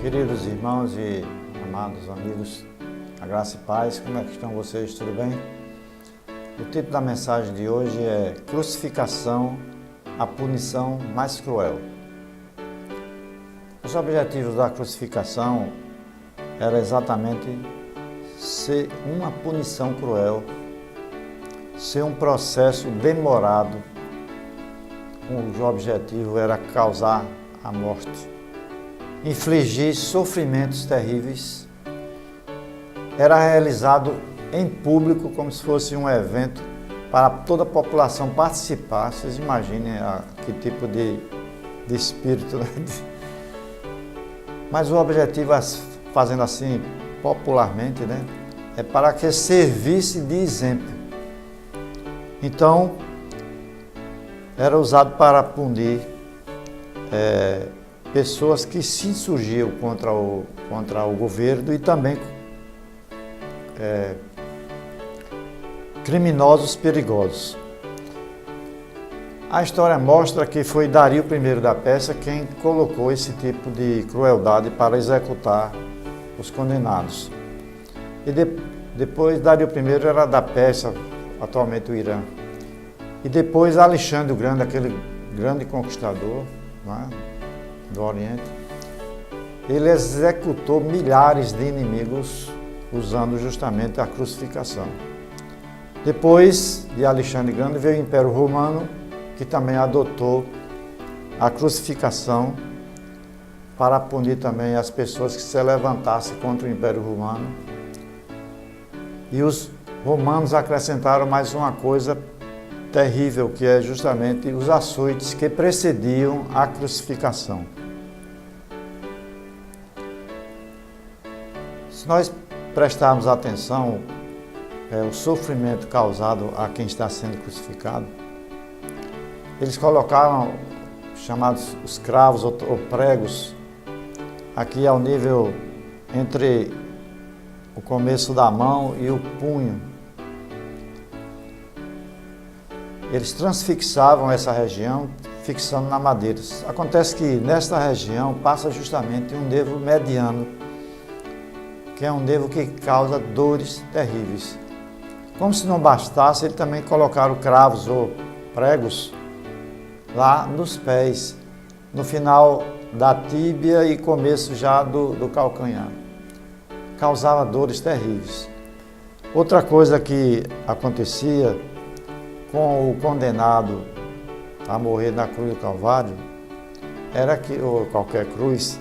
Queridos irmãos e amados amigos, a graça e paz, como é que estão vocês? Tudo bem? O título da mensagem de hoje é Crucificação, a punição mais cruel. Os objetivos da crucificação era exatamente ser uma punição cruel, ser um processo demorado, cujo objetivo era causar a morte, infligir sofrimentos terríveis. Era realizado em público, como se fosse um evento para toda a população participar. Vocês imaginem que tipo de espírito, né? Mas o objetivo, fazendo assim popularmente, né, é para que servisse de exemplo. Então, era usado para punir pessoas que se insurgiam contra o governo e também criminosos perigosos. A história mostra que foi Dario I da Pérsia quem colocou esse tipo de crueldade para executar os condenados. E depois Dario I era da Pérsia, atualmente o Irã. E depois Alexandre o Grande, aquele grande conquistador, né, do Oriente, ele executou milhares de inimigos usando justamente a crucificação. Depois de Alexandre o Grande veio o Império Romano, que também adotou a crucificação para punir também as pessoas que se levantassem contra o Império Romano. E os romanos acrescentaram mais uma coisa terrível, que é justamente os açoites que precediam a crucificação. Se nós prestarmos atenção o sofrimento causado a quem está sendo crucificado, eles colocaram chamados os cravos ou pregos aqui ao nível entre o começo da mão e o punho. Eles transfixavam essa região, fixando na madeira. Acontece que nesta região passa justamente um nervo mediano, que é um nervo que causa dores terríveis. Como se não bastasse, eles também colocaram cravos ou pregos lá nos pés, no final da tíbia e começo já do calcanhar. Causava dores terríveis. Outra coisa que acontecia com o condenado a morrer na cruz do Calvário, era que, ou qualquer cruz,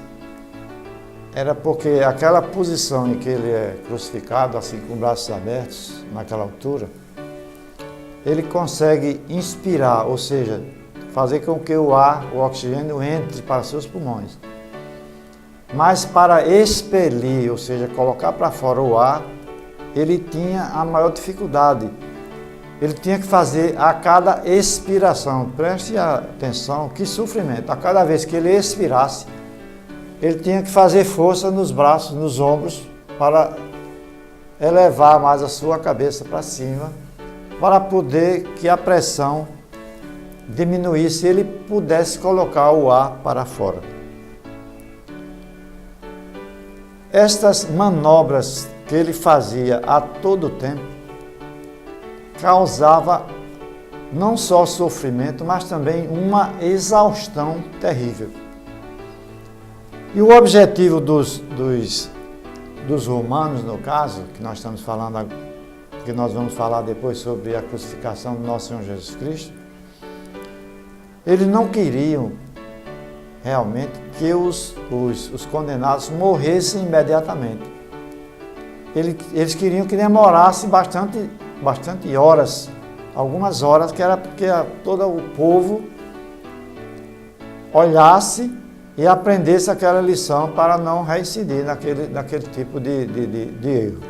era porque aquela posição em que ele é crucificado, assim com braços abertos, naquela altura, ele consegue inspirar, ou seja, fazer com que o oxigênio entre para seus pulmões. Mas para expelir, ou seja, colocar para fora o ar, ele tinha a maior dificuldade. Ele tinha que fazer a cada expiração, preste atenção, que sofrimento, a cada vez que ele expirasse, ele tinha que fazer força nos braços, nos ombros, para elevar mais a sua cabeça para cima, para poder que a pressão diminuísse e ele pudesse colocar o ar para fora. Estas manobras que ele fazia a todo tempo causava não só sofrimento, mas também uma exaustão terrível. E o objetivo dos romanos, no caso, que nós estamos falando, que nós vamos falar depois sobre a crucificação do nosso Senhor Jesus Cristo, eles não queriam realmente que os condenados morressem imediatamente. Eles queriam que demorasse bastante horas, algumas horas, que era porque todo o povo olhasse e aprendesse aquela lição para não reincidir naquele tipo de erro.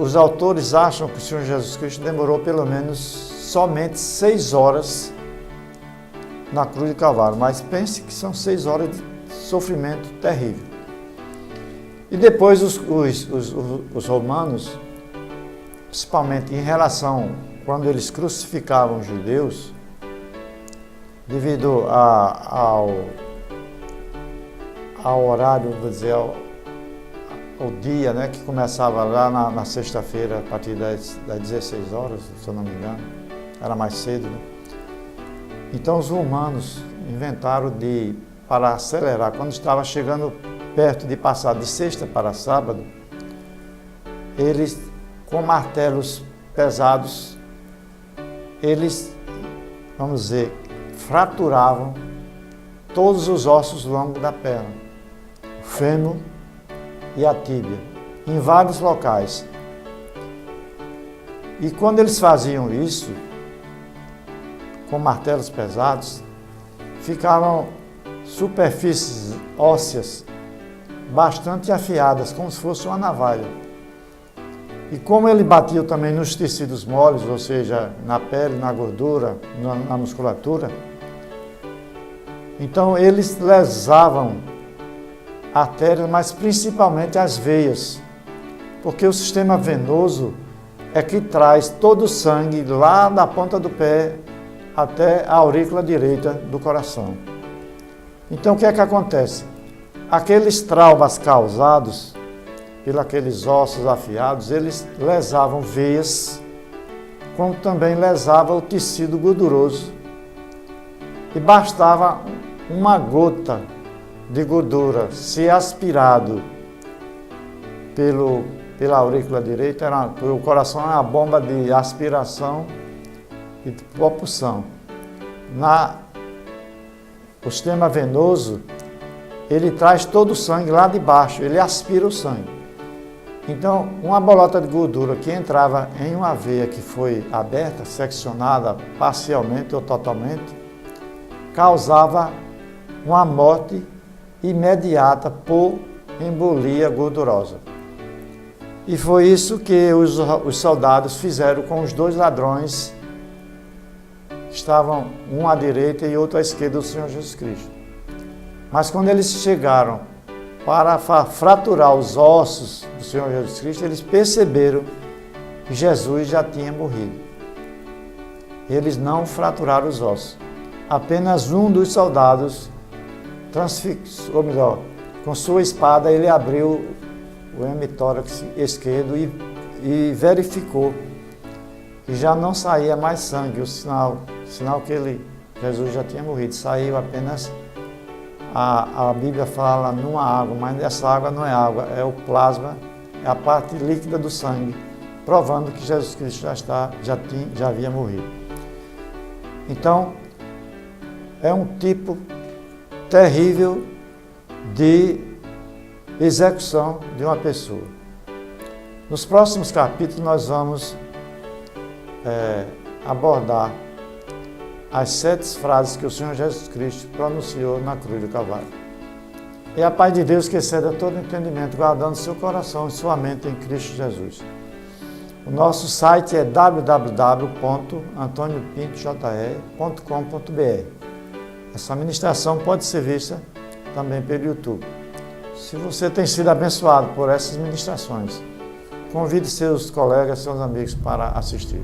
Os autores acham que o Senhor Jesus Cristo demorou pelo menos somente 6 horas na cruz de Calvário, mas pense que são 6 horas de sofrimento terrível. E depois os romanos, principalmente em relação, quando eles crucificavam os judeus, devido ao horário, vou dizer, ao dia, né, que começava lá na sexta-feira, a partir das 16 horas, se eu não me engano, era mais cedo, né? Então os romanos inventaram para acelerar, quando estava chegando perto de passar de sexta para sábado, eles, com martelos pesados, eles, vamos dizer, fraturavam todos os ossos longos da perna, o fêmur e a tíbia, em vários locais. E quando eles faziam isso, com martelos pesados, ficavam superfícies ósseas bastante afiadas, como se fosse uma navalha. E como ele batia também nos tecidos moles, ou seja, na pele, na gordura, na musculatura, então eles lesavam artérias, mas principalmente as veias, porque o sistema venoso é que traz todo o sangue lá da ponta do pé até a aurícula direita do coração. Então o que é que acontece? Aqueles traumas causados pelos aqueles ossos afiados, eles lesavam veias, como também lesava o tecido gorduroso. E bastava uma gota de gordura ser aspirado pela aurícula direita, o coração é uma bomba de aspiração e de propulsão. O sistema venoso, ele traz todo o sangue lá de baixo, ele aspira o sangue. Então, uma bolota de gordura que entrava em uma veia que foi aberta, seccionada parcialmente ou totalmente, causava uma morte imediata por embolia gordurosa. E foi isso que os soldados fizeram com os dois ladrões que estavam um à direita e outro à esquerda do Senhor Jesus Cristo. Mas quando eles chegaram para fraturar os ossos do Senhor Jesus Cristo, eles perceberam que Jesus já tinha morrido. Eles não fraturaram os ossos. Apenas um dos soldados transfixou, ou melhor, com sua espada ele abriu o hemitórax esquerdo e verificou que já não saía mais sangue, o sinal que Jesus já tinha morrido. Saiu apenas, a Bíblia fala numa água, mas essa água não é água, é o plasma, é a parte líquida do sangue, provando que Jesus Cristo já havia morrido. Então, é um tipo terrível de execução de uma pessoa. Nos próximos capítulos nós vamos abordar as 7 frases que o Senhor Jesus Cristo pronunciou na cruz do Calvário. E a paz de Deus, que excede todo entendimento, guardando seu coração e sua mente em Cristo Jesus. O nosso site é www.antoniopintojr.com.br. Essa ministração pode ser vista também pelo YouTube. Se você tem sido abençoado por essas ministrações, convide seus colegas, seus amigos para assistir.